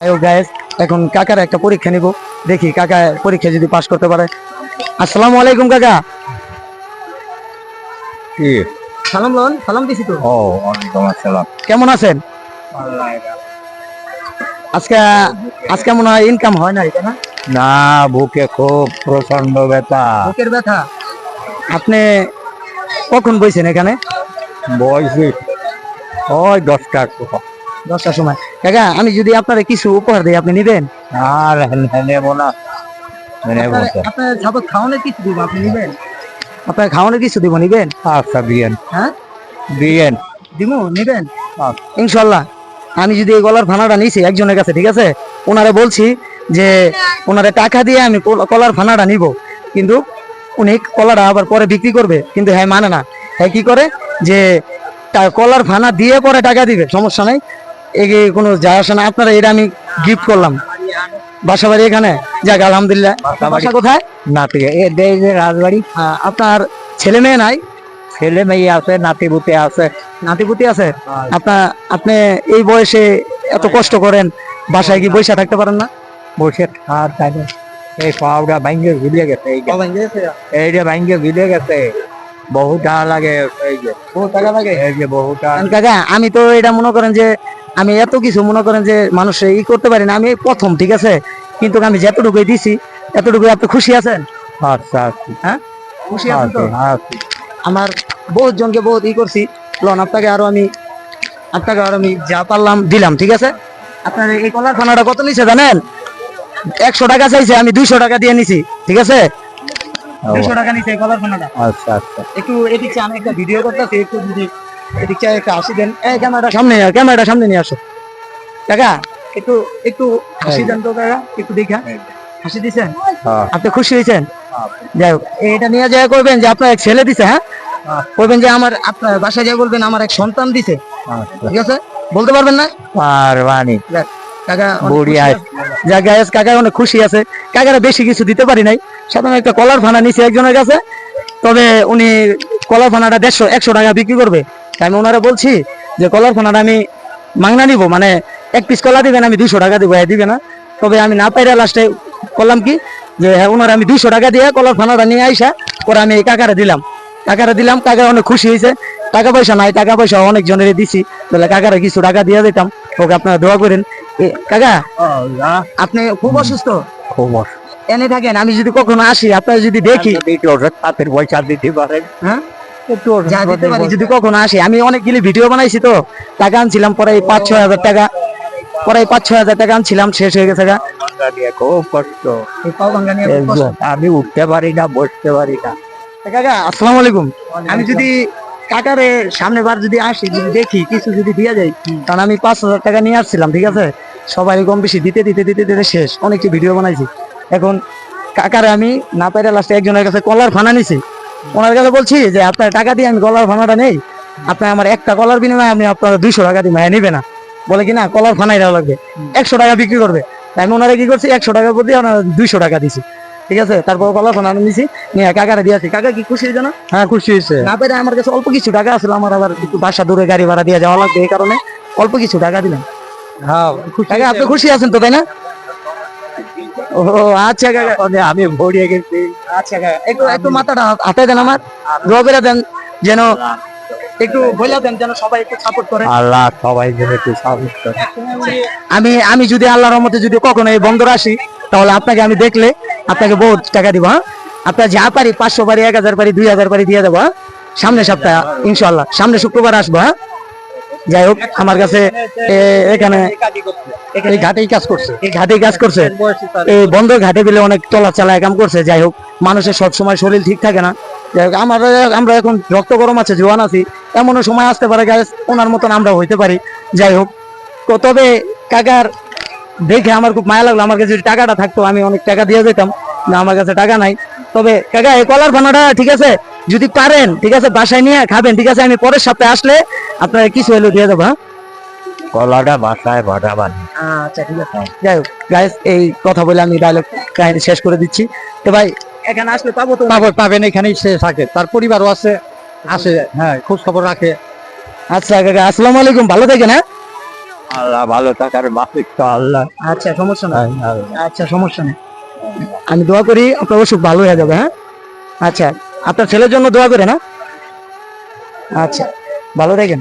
Guys, এখন কাকার একটা পরীক্ষা নিব, দেখি কাকা পরীক্ষা যদি পাশ করতে পারে। আসসালামু আলাইকুম কাকা। কি? সালাম লন, সালাম দিছি তো। ও, ওয়ালাইকুম আসসালাম। কেমন আছেন? আজকে আজকে মনে হয় ইনকাম হয় নাই, তাই না? না, বুকে খুব প্রচন্ড ব্যথা। বুকের ব্যথা। আপনি কখন বইছেন এখানে? বয়সী ওই 10টা 10টার সময়। কাকা, আমি যদি আপনারে কিছু উপহার দিই, আপনি নিবেন? আর নেব না, নেব না। আপনার সাপোজ খাওয়ানোর কিছু দিব, আপনি নিবেন? আপনার খাওয়ানোর কিছু দিব, নিবেন? আচ্ছা দিয়েন, হ্যাঁ দিয়েন। দিব, নিবেন আচ্ছা। ইনশাল্লাহ। আমি যদি এই গলার ফানাটা নিছি একজনের কাছে, ঠিক আছে, ওনারে বলছি যে ওনারে টাকা দিয়ে আমি কলার ফানাটা নিব, কিন্তু উনি কলাটা আবার পরে বিক্রি করবে, কিন্তু হ্যাঁ মানে না। হ্যাঁ কি করে যে কলার ফানা দিয়ে পরে টাকা দিবে, সমস্যা নাই, এগে কোনো যায় আসে না। আপনারা এটা আমি গিফট করলাম। বাসা বাড়ি এখানে, যাক আলহামদুলিল্লাহ। বাসা কোথায়? নাতি এই যে রাজবাড়ি। আপনার ছেলে মেয়ে নাই? ছেলে মেয়ে আছে, নাতিপুতি আছে। নাতিপুতি আছে? আপনি এই বয়সে এত কষ্ট করেন, বাসায় কি বসে থাকতে পারেন না? বসে আর তাই না, এই পাউডা ভাঙ্গে ঝুলিয়ে গেছে, এইটা ভাঙ্গে ঝুলিয়ে গেছে। বহু টাকা লাগে, এই যে বহু টাকা লাগে। এই যে বহু টাকা। কাকা, আমি তো এটা মনে করেন যে আমি এত কিছু মনে করেন যে মানুষ ই করতে পারি না, আমি এই প্রথম, ঠিক আছে, কিন্তু আমি যতটুকুই দিছি এতটুকুই। আপনি খুশি আছেন? আচ্ছা আচ্ছা, হ্যাঁ, খুশি আছেন তো? আচ্ছা। আমার বহুত জনকে বহুত ই করছি, লোন আপনাকে আরো আমি যা পারলাম দিলাম, ঠিক আছে। আপনার এই কলার খানাটা কত নিছে জানেন? 100 টাকা চাইছে, আমি 200 টাকা দিয়ে নিছি, ঠিক আছে। 200 টাকা নিছে এই কলার খানাটা। আচ্ছা আচ্ছা। একটু এদিক আমি একটা ভিডিও করতেছি, একটু যদি এদিক একটা হাসি দেন। এই ক্যামেরাটা সামনে নিয়ে আসো কাকা। একটু একটু হাসি দেন তো কাকা, একটু দেখা। হাসি দিছেন? আপনি খুশি হয়েছেন? যাই হোক, এটা নিয়ে যা করবেন যে আপনার এক ছেলে দিছে, হ্যাঁ, বলবেন যে আমার, আপনার বাসায় যা বলবেন আমার এক সন্তান দিছে, ঠিক আছে। বলতে পারবেন না? পারবানি। কাকা বুড়ি যা গায়েস, কাকা অনেক খুশি আছে। কাকারা বেশি কিছু দিতে পারি নাই, সাধারণ একটা কলার ফানা নিছে একজনের কাছে, তবে উনি কলার ফানাটা 150 টাকা বিক্রি করবে। তাই আমি ওনারা বলছি যে কলার ফানাটা আমি মাংনা নিব, মানে 1 পিস কলা দিবেন, আমি 200 টাকা দিব, দিবে না। তবে আমি না পাইরা লাস্টে করলাম কি যে হ্যাঁ, ওনারা আমি 200 টাকা দিয়ে কলার ফানাটা নিয়ে আইসা পরে আমি কাকারে দিলাম। কাকা অনেক খুশি হয়েছে। টাকা পয়সা নাই, টাকা পয়সা অনেক জনের দিছি, তাহলে কাকারে কিছু টাকা দিয়ে দিতাম। ওকে আপনারা দোয়া করেন। কাকা, আপনি খুব অসুস্থ? খুব এনে থাকেন, আমি যদি কখনো আসি, আপনারা যদি দেখি, হাতের পয়সা দিতে পারেন। হ্যাঁ, যদি কখনো আসি, আমি অনেকগুলি ভিডিও বানাইছি তো, টাকা আনছিলাম পরে 5-6 হাজার টাকা, পরে 5-6 হাজার টাকা আনছিলাম, শেষ হয়ে গেছে। খুব কষ্ট, আমি উঠতে পারি না, বসতে পারি না। কাকা আসসালামু আলাইকুম। আমি যদি কাকারে সামনে বার যদি আসি, যদি দেখি কিছু যদি দিয়া যায়, কারণ আমি 5,000 টাকা নিয়ে আসছিলাম, ঠিক আছে, সবাই কম বেশি দিতে দিতে দিতে দিতে শেষ, অনেকটি ভিডিও বানাইছি। এখন কাকারে আমি না পাইরা লাস্টে একজনের কাছে কলার ফানা নিছি, ওনার কাছে বলছি যে আপনার টাকা দিয়ে আমি কলার ফানাটা নেই, আপনার আমার একটা কলার বিনিময়ে আমি আপনার 200 টাকা দিই, নিবে না। বলে কি না, কলার ফানাই দেওয়া লাগবে, 100 টাকা বিক্রি করবে। তাই আমি ওনারা কি করছি, 100 টাকার প্রতি 200 টাকা দিছি, ঠিক আছে। তারপর কলার ফানা নিছি, নিয়ে কাকারে দিয়েছি। কাকা কি খুশি হয়েছে না? হ্যাঁ, খুশি হয়েছে। না পেরে আমার কাছে অল্প কিছু টাকা আসলে, আমার আবার একটু বাসা দূরে গাড়ি ভাড়া দিয়ে যাওয়া লাগবে, এই কারণে অল্প কিছু টাকা দিলাম। হ্যাঁ, কাকা আপনি খুশি আছেন তো, তাই না? ও আচ্ছা কাকা, আমি ভরিয়ে গেছি। আচ্ছা কাকা, একটু একটু মাথাটা হাতে দেন, আমার দোয়া করে দেন, যেন একটু বলে দেন যেন সবাই একটু সাপোর্ট করে। আল্লাহ সবাই যেন একটু সাপোর্ট করে। আমি যদি আল্লাহর রহমতে যদি কখনো এই বন্দর আসি, তাহলে আপনাকে আমি দেখলে আপনাকে বহুত টাকা দিব। হ্যাঁ, আপনার যা পারি 500 পারি, 1000 পারি, 2000 পারি দিয়ে দেবো। সামনে সপ্তাহে ইনশাল্লাহ, সামনে শুক্রবার আসবো। হ্যাঁ, যাই হোক, আমার কাছে এখানে এই ঘাটেই কাজ করছে, এই বন্দর ঘাটে বিলে অনেক চলায় কাম করছে। যাই হোক, মানুষের সবসময় শরীর ঠিক থাকে না। যাই হোক, আমরা এখন রক্ত গরম আছে, জোয়ান আছি, এমনও সময় আসতে পারে গাইস ওনার মতন আমরা হইতে পারি। যাই হোক, তবে কাকার দেখে আমার খুব মায়া লাগলো। আমার কাছে যদি টাকাটা থাকতো আমি অনেক টাকা দিয়ে যেতাম, না আমার কাছে টাকা নাই। তবে কাকা এই কলার ফানাটা, ঠিক আছে, যদি পারেন, ঠিক আছে, বাসায় নিয়ে খাবেন, ঠিক আছে। আমি পরের সপ্তাহে আসলে আপনার কিছু হলেও দিয়ে দেবো। হ্যাঁ, কলাটা বাসায় ভাটাবান। আচ্ছা ঠিক আছে। যাই হোক গাইস, এই কথা বলে আমি ডায়লগ কাহিনী শেষ করে দিচ্ছি। তো ভাই, এখানে আসলে পাবো তো? পাবেন, এখানেই সে থাকে, তার পরিবারও আছে, আসে, হ্যাঁ, খোঁজ খবর রাখে। আচ্ছা কাকা, আসসালামু আলাইকুম, ভালো থাকেন। হ্যাঁ। আল্লাহ ভালো থাকার মাফিক তো আল্লাহ। আচ্ছা সমস্যা নাই, আল্লাহ। আচ্ছা সমস্যা নেই, আমি দোয়া করি আপনার অসুখ ভালো হয়ে যাবে। হ্যাঁ আচ্ছা, আপনার ছেলের জন্য দোয়া করে না। আচ্ছা ভালো থাকেন।